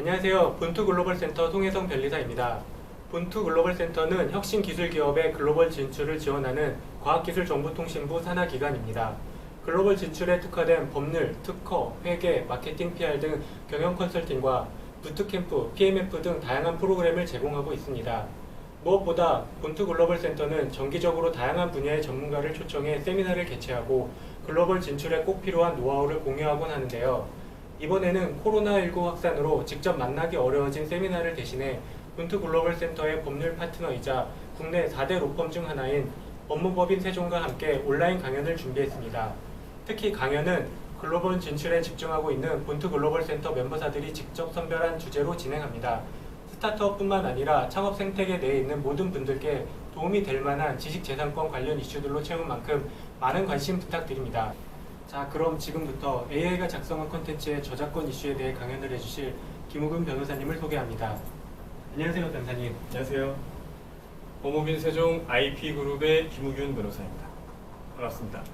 안녕하세요. 본투 글로벌 센터 송혜성 변리사입니다. 본투 글로벌 센터는 혁신 기술 기업의 글로벌 진출을 지원하는 과학기술정보통신부 산하기관입니다. 글로벌 진출에 특화된 법률, 특허, 회계, 마케팅 PR 등 경영 컨설팅과 부트캠프, PMF 등 다양한 프로그램을 제공하고 있습니다. 무엇보다 본투 글로벌 센터는 정기적으로 다양한 분야의 전문가를 초청해 세미나를 개최하고 글로벌 진출에 꼭 필요한 노하우를 공유하곤 하는데요. 이번에는 코로나19 확산으로 직접 만나기 어려워진 세미나를 대신해 본투 글로벌 센터의 법률 파트너이자 국내 4대 로펌 중 하나인 법무법인 세종과 함께 온라인 강연을 준비했습니다. 특히 강연은 글로벌 진출에 집중하고 있는 본투 글로벌 센터 멤버사들이 직접 선별한 주제로 진행합니다. 스타트업뿐만 아니라 창업 생태계 내에 있는 모든 분들께 도움이 될 만한 지식재산권 관련 이슈들로 채운 만큼 많은 관심 부탁드립니다. 자, 그럼 지금부터 AI가 작성한 콘텐츠의 저작권 이슈에 대해 강연을 해주실 김우근 변호사님을 소개합니다. 안녕하세요, 변호사님. 안녕하세요. 법무법인 세종 IP그룹의 김우균 변호사입니다. 반갑습니다.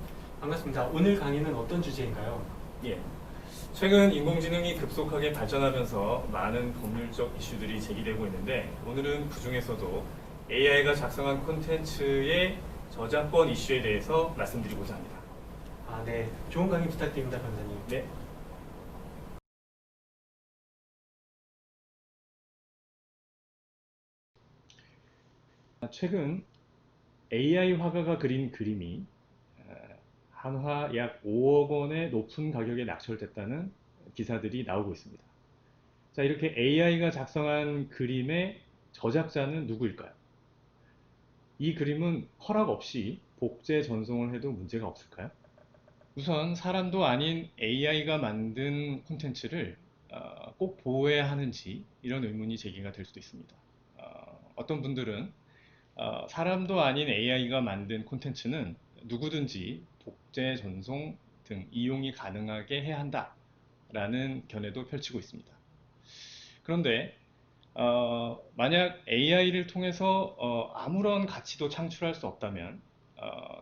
반갑습니다. 오늘 강의는 어떤 주제인가요? 예. 최근 인공지능이 급속하게 발전하면서 많은 법률적 이슈들이 제기되고 있는데 오늘은 그 중에서도 AI가 작성한 콘텐츠의 저작권 이슈에 대해서 말씀드리고자 합니다. 네. 좋은 강의 부탁드립니다, 변호사님. 네. 최근 AI 화가가 그린 그림이 한화 약 5억 원의 높은 가격에 낙찰됐다는 기사들이 나오고 있습니다. 자, 이렇게 AI가 작성한 그림의 저작자는 누구일까요? 이 그림은 허락 없이 복제 전송을 해도 문제가 없을까요? 우선 사람도 아닌 AI가 만든 콘텐츠를 꼭 보호해야 하는지 이런 의문이 제기가 될 수도 있습니다. 어떤 분들은 사람도 아닌 AI가 만든 콘텐츠는 누구든지 복제, 전송 등 이용이 가능하게 해야 한다라는 견해도 펼치고 있습니다. 그런데 만약 AI를 통해서 아무런 가치도 창출할 수 없다면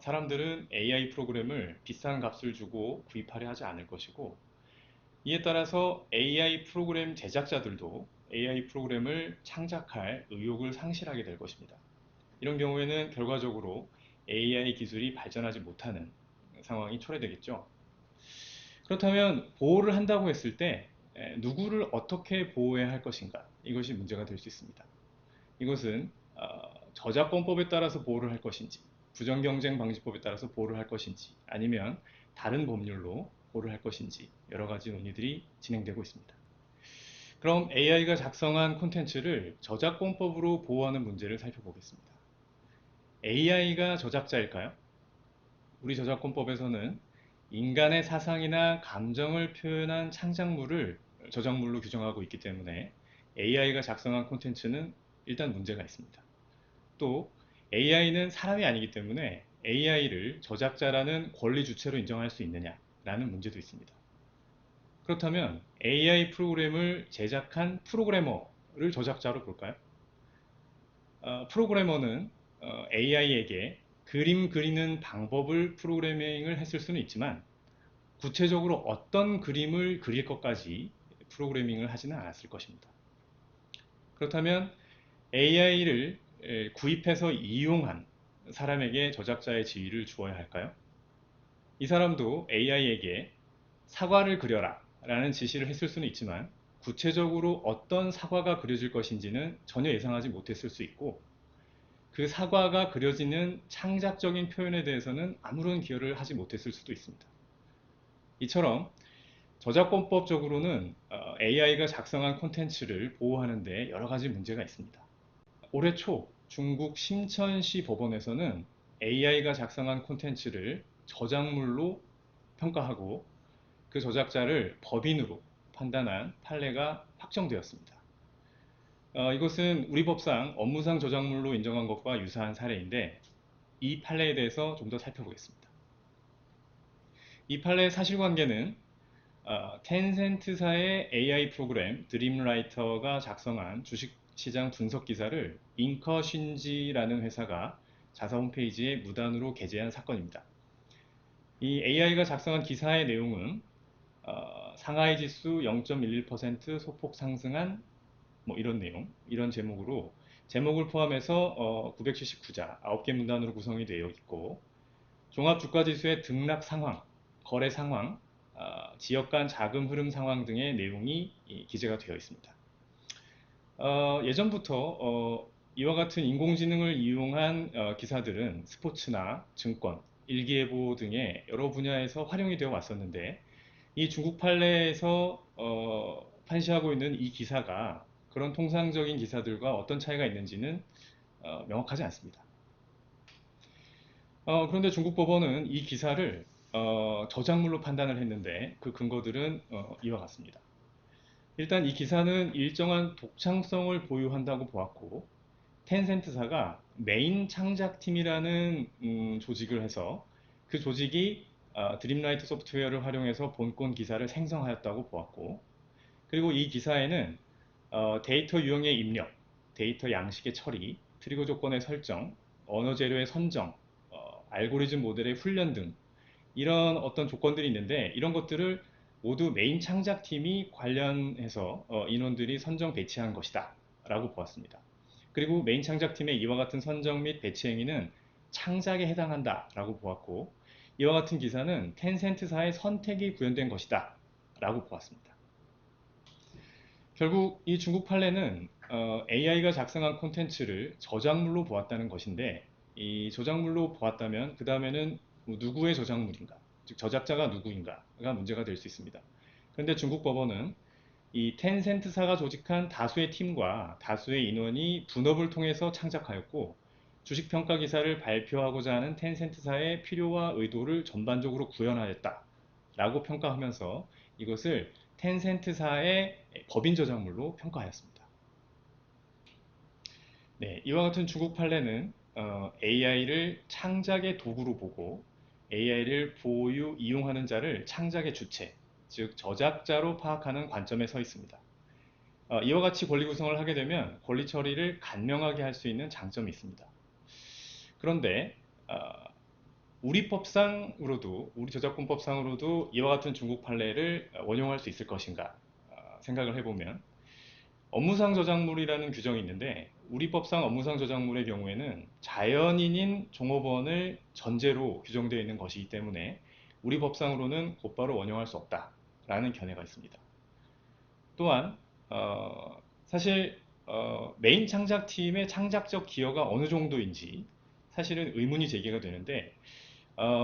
사람들은 AI 프로그램을 비싼 값을 주고 구입하려 하지 않을 것이고, 이에 따라서 AI 프로그램 제작자들도 AI 프로그램을 창작할 의욕을 상실하게 될 것입니다. 이런 경우에는 결과적으로 AI 기술이 발전하지 못하는 상황이 초래되겠죠. 그렇다면 보호를 한다고 했을 때 누구를 어떻게 보호해야 할 것인가? 이것이 문제가 될 수 있습니다. 이것은 저작권법에 따라서 보호를 할 것인지, 부정경쟁방지법에 따라서 보호를 할 것인지, 아니면 다른 법률로 보호를 할 것인지 여러 가지 논의들이 진행되고 있습니다. 그럼 AI가 작성한 콘텐츠를 저작권법으로 보호하는 문제를 살펴보겠습니다. AI가 저작자일까요? 우리 저작권법에서는 인간의 사상이나 감정을 표현한 창작물을 저작물로 규정하고 있기 때문에 AI가 작성한 콘텐츠는 일단 문제가 있습니다. 또 AI는 사람이 아니기 때문에 AI를 저작자라는 권리 주체로 인정할 수 있느냐라는 문제도 있습니다. 그렇다면 AI 프로그램을 제작한 프로그래머를 저작자로 볼까요? 프로그래머는 AI에게 그림 그리는 방법을 프로그래밍을 했을 수는 있지만 구체적으로 어떤 그림을 그릴 것까지 프로그래밍을 하지는 않았을 것입니다. 그렇다면 AI를 구입해서 이용한 사람에게 저작자의 지위를 주어야 할까요? 이 사람도 AI에게 사과를 그려라 라는 지시를 했을 수는 있지만 구체적으로 어떤 사과가 그려질 것인지는 전혀 예상하지 못했을 수 있고, 그 사과가 그려지는 창작적인 표현에 대해서는 아무런 기여를 하지 못했을 수도 있습니다. 이처럼 저작권법적으로는 AI가 작성한 콘텐츠를 보호하는 데 여러 가지 문제가 있습니다. 올해 초 중국 심천시 법원에서는 AI가 작성한 콘텐츠를 저작물로 평가하고 그 저작자를 법인으로 판단한 판례가 확정되었습니다. 이것은 우리 법상 업무상 저작물로 인정한 것과 유사한 사례인데, 이 판례에 대해서 좀 더 살펴보겠습니다. 이 판례의 사실관계는 텐센트사의 AI 프로그램 드림라이터가 작성한 주식시장 분석 기사를 잉커신지라는 회사가 자사 홈페이지에 무단으로 게재한 사건입니다. 이 AI가 작성한 기사의 내용은 상하이 지수 0.11% 소폭 상승한 뭐 이런 내용, 이런 제목으로 제목을 포함해서 979자, 9개 문단으로 구성이 되어 있고 종합주가지수의 등락 상황, 거래 상황, 지역 간 자금 흐름 상황 등의 내용이 기재가 되어 있습니다. 예전부터 이와 같은 인공지능을 이용한 기사들은 스포츠나 증권, 일기예보 등의 여러 분야에서 활용이 되어 왔었는데 이 중국 판례에서 판시하고 있는 이 기사가 그런 통상적인 기사들과 어떤 차이가 있는지는 명확하지 않습니다. 그런데 중국 법원은 이 기사를 저작물로 판단을 했는데 그 근거들은 이와 같습니다. 일단 이 기사는 일정한 독창성을 보유한다고 보았고 텐센트사가 메인 창작팀이라는 조직을 해서 그 조직이 드림라이트 소프트웨어를 활용해서 본권 기사를 생성하였다고 보았고 그리고 이 기사에는 데이터 유형의 입력, 데이터 양식의 처리, 트리거 조건의 설정, 언어 재료의 선정, 알고리즘 모델의 훈련 등 이런 어떤 조건들이 있는데 이런 것들을 모두 메인 창작팀이 관련해서 인원들이 선정 배치한 것이다 라고 보았습니다. 그리고 메인 창작팀의 이와 같은 선정 및 배치 행위는 창작에 해당한다 라고 보았고 이와 같은 기사는 텐센트사의 선택이 구현된 것이다 라고 보았습니다. 결국 이 중국 판례는 AI가 작성한 콘텐츠를 저작물로 보았다는 것인데 이 저작물로 보았다면 그 다음에는 누구의 저작물인가 즉 저작자가 누구인가가 문제가 될 수 있습니다. 그런데 중국 법원은 이 텐센트사가 조직한 다수의 팀과 다수의 인원이 분업을 통해서 창작하였고 주식평가 기사를 발표하고자 하는 텐센트사의 필요와 의도를 전반적으로 구현하였다 라고 평가하면서 이것을 텐센트사의 법인 저작물로 평가하였습니다. 네, 이와 같은 중국 판례는 AI를 창작의 도구로 보고 AI를 보유, 이용하는 자를 창작의 주체, 즉 저작자로 파악하는 관점에 서 있습니다. 이와 같이 권리 구성을 하게 되면 권리 처리를 간명하게 할 수 있는 장점이 있습니다. 그런데 우리 법상으로도 우리 저작권법상으로도 이와 같은 중국 판례를 원용할 수 있을 것인가 생각을 해보면 업무상 저작물이라는 규정이 있는데 우리 법상 업무상 저작물의 경우에는 자연인인 종업원을 전제로 규정되어 있는 것이기 때문에 우리 법상으로는 곧바로 원용할 수 없다라는 견해가 있습니다. 또한 사실 메인 창작팀의 창작적 기여가 어느 정도인지 사실은 의문이 제기가 되는데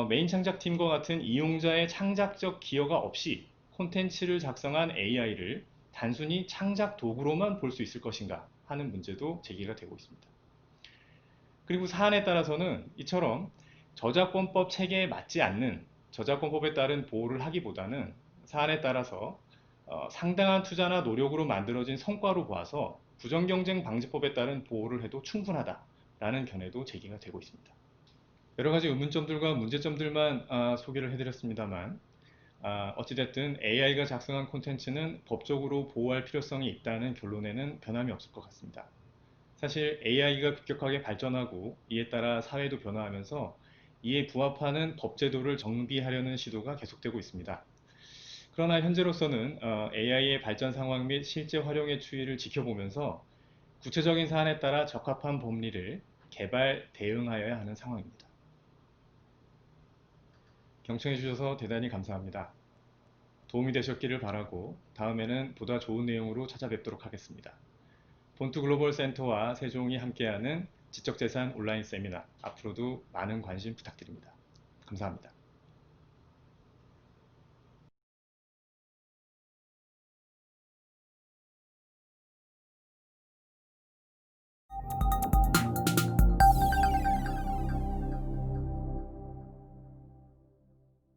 메인 창작팀과 같은 이용자의 창작적 기여가 없이 콘텐츠를 작성한 AI를 단순히 창작 도구로만 볼 수 있을 것인가 하는 문제도 제기가 되고 있습니다. 그리고 사안에 따라서는 이처럼 저작권법 체계에 맞지 않는 저작권법에 따른 보호를 하기보다는 사안에 따라서 상당한 투자나 노력으로 만들어진 성과로 봐서 부정경쟁 방지법에 따른 보호를 해도 충분하다라는 견해도 제기가 되고 있습니다. 여러 가지 의문점들과 문제점들만 소개를 해드렸습니다만 어찌됐든 AI가 작성한 콘텐츠는 법적으로 보호할 필요성이 있다는 결론에는 변함이 없을 것 같습니다. 사실 AI가 급격하게 발전하고 이에 따라 사회도 변화하면서 이에 부합하는 법제도를 정비하려는 시도가 계속되고 있습니다. 그러나 현재로서는 AI의 발전 상황 및 실제 활용의 추이를 지켜보면서 구체적인 사안에 따라 적합한 법리를 개발, 대응하여야 하는 상황입니다. 경청해 주셔서 대단히 감사합니다. 도움이 되셨기를 바라고 다음에는 보다 좋은 내용으로 찾아뵙도록 하겠습니다. 본투 글로벌 센터와 세종이 함께하는 지적재산 온라인 세미나 앞으로도 많은 관심 부탁드립니다. 감사합니다.